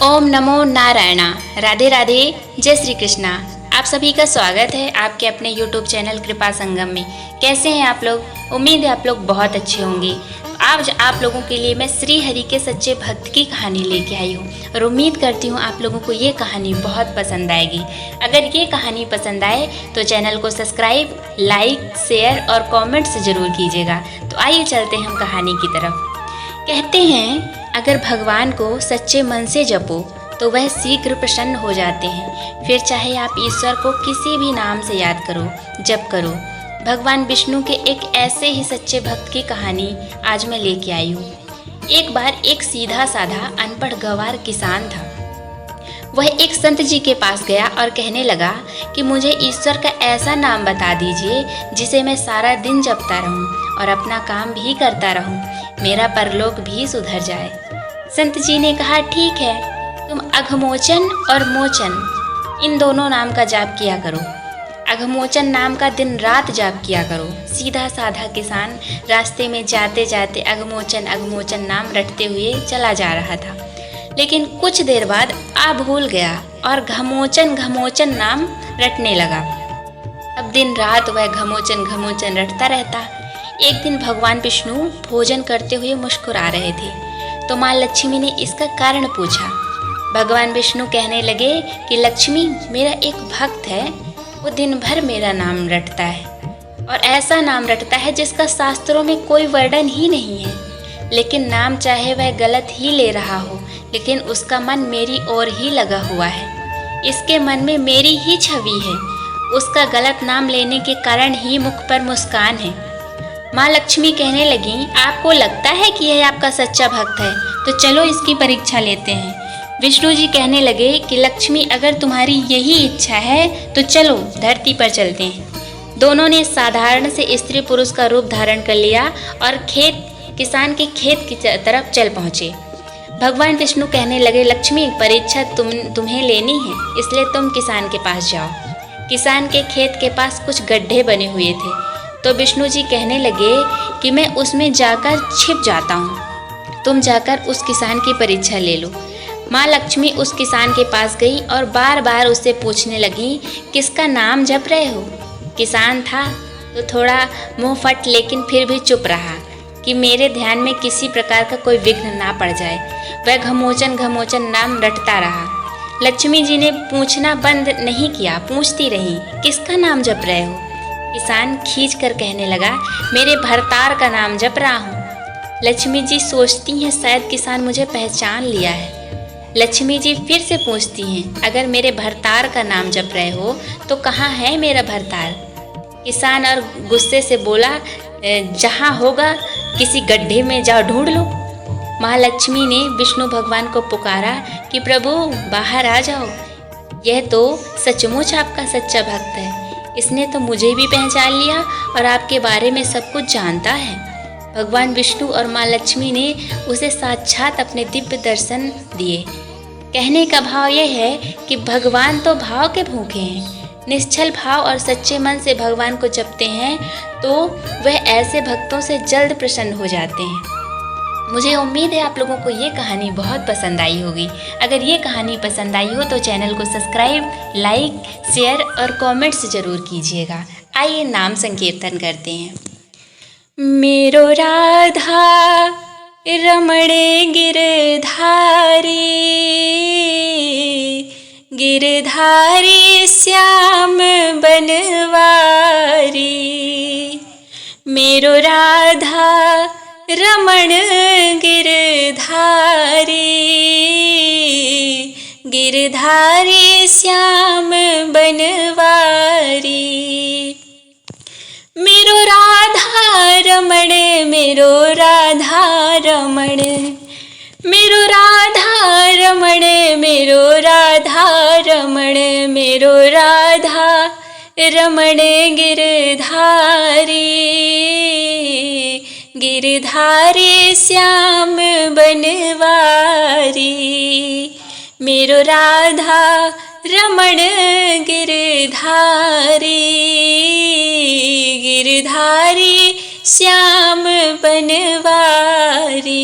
ओम नमो नारायणा। राधे राधे। जय श्री कृष्णा। आप सभी का स्वागत है आपके अपने YouTube चैनल कृपा संगम में। कैसे हैं आप लोग? उम्मीद है आप लोग बहुत अच्छे होंगे। आज आप लोगों के लिए मैं श्री हरि के सच्चे भक्त की कहानी लेके आई हूँ और उम्मीद करती हूँ आप लोगों को ये कहानी बहुत पसंद आएगी। अगर ये कहानी पसंद आए तो चैनल को सब्सक्राइब, लाइक, शेयर और कमेंट्स ज़रूर कीजिएगा। तो आइए चलते हैं हम कहानी की तरफ। कहते हैं अगर भगवान को सच्चे मन से जपो तो वह शीघ्र प्रसन्न हो जाते हैं। फिर चाहे आप ईश्वर को किसी भी नाम से याद करो, जप करो। भगवान विष्णु के एक ऐसे ही सच्चे भक्त की कहानी आज मैं लेके आई हूँ। एक बार एक सीधा साधा अनपढ़ गंवार किसान था। वह एक संत जी के पास गया और कहने लगा कि मुझे ईश्वर का ऐसा नाम बता दीजिए जिसे मैं सारा दिन जपता रहूं और अपना काम भी करता रहूं, मेरा परलोक भी सुधर जाए। संत जी ने कहा, ठीक है, तुम अघमोचन और मोचन इन दोनों नाम का जाप किया करो। अघमोचन नाम का दिन रात जाप किया करो। सीधा साधा किसान रास्ते में जाते जाते अघमोचन अघमोचन नाम रटते हुए चला जा रहा था, लेकिन कुछ देर बाद भूल गया और घमोचन घमोचन नाम रटने लगा। अब दिन रात वह घमोचन घमोचन रटता रहता। एक दिन भगवान विष्णु भोजन करते हुए मुस्कुरा रहे थे तो माँ लक्ष्मी ने इसका कारण पूछा। भगवान विष्णु कहने लगे कि लक्ष्मी, मेरा एक भक्त है, वो दिन भर मेरा नाम रटता है और ऐसा नाम रटता है जिसका शास्त्रों में कोई वर्णन ही नहीं है। लेकिन नाम चाहे वह गलत ही ले रहा हो, लेकिन उसका मन मेरी ओर ही लगा हुआ है। इसके मन में मेरी ही छवि है। उसका गलत नाम लेने के कारण ही मुख पर मुस्कान है। माँ लक्ष्मी कहने लगी, आपको लगता है कि यह आपका सच्चा भक्त है, तो चलो इसकी परीक्षा लेते हैं। विष्णु जी कहने लगे कि लक्ष्मी, अगर तुम्हारी यही इच्छा है तो चलो धरती पर चलते हैं। दोनों ने साधारण से स्त्री पुरुष का रूप धारण कर लिया और किसान के खेत की तरफ चल पहुँचे। भगवान विष्णु कहने लगे, लक्ष्मी, परीक्षा तुम्हें लेनी है, इसलिए तुम किसान के पास जाओ। किसान के खेत के पास कुछ गड्ढे बने हुए थे तो विष्णु जी कहने लगे कि मैं उसमें जाकर छिप जाता हूँ, तुम जाकर उस किसान की परीक्षा ले लो। माँ लक्ष्मी उस किसान के पास गई और बार बार उससे पूछने लगी, किसका नाम जप रहे हो? किसान था तो थोड़ा मुँह फट, लेकिन फिर भी चुप रहा कि मेरे ध्यान में किसी प्रकार का कोई विघ्न ना पड़ जाए। वह घमोचन घमोचन नाम रटता रहा। लक्ष्मी जी ने पूछना बंद नहीं किया, पूछती रही, किसका नाम जप रहे हो? किसान खींच कर कहने लगा, मेरे भरतार का नाम जप रहा हूँ। लक्ष्मी जी सोचती हैं शायद किसान मुझे पहचान लिया है। लक्ष्मी जी फिर से पूछती हैं, अगर मेरे भरतार का नाम जप रहे हो तो कहाँ है मेरा भरतार? किसान और गुस्से से बोला, जहाँ होगा किसी गड्ढे में जाओ ढूंढ लो। महालक्ष्मी ने विष्णु भगवान को पुकारा कि प्रभु, बाहर आ जाओ, यह तो सचमुच आपका सच्चा भक्त है। इसने तो मुझे भी पहचान लिया और आपके बारे में सब कुछ जानता है। भगवान विष्णु और माँ लक्ष्मी ने उसे साक्षात अपने दिव्य दर्शन दिए। कहने का भाव यह है कि भगवान तो भाव के भूखे हैं। निश्चल भाव और सच्चे मन से भगवान को जपते हैं तो वह ऐसे भक्तों से जल्द प्रसन्न हो जाते हैं। मुझे उम्मीद है आप लोगों को ये कहानी बहुत पसंद आई होगी। अगर ये कहानी पसंद आई हो तो चैनल को सब्सक्राइब, लाइक, शेयर और कमेंट्स ज़रूर कीजिएगा। आइए नाम संकीर्तन करते हैं। मेरो राधा रमणे गिरधारी, गिरधारी श्याम बनवारी। मेरो राधा रमण गिरधारी, गिरधारी श्याम बनवारी। मेरो राधा रमण, मेरो राधा रमण, मेरो राधा रमण, मेरो राधा रमण, मेरो राधा रमण गिरधारी, गिरधारी श्याम बनवारी। मेरो राधा रमण गिरधारी, गिरधारी श्याम बनवारी।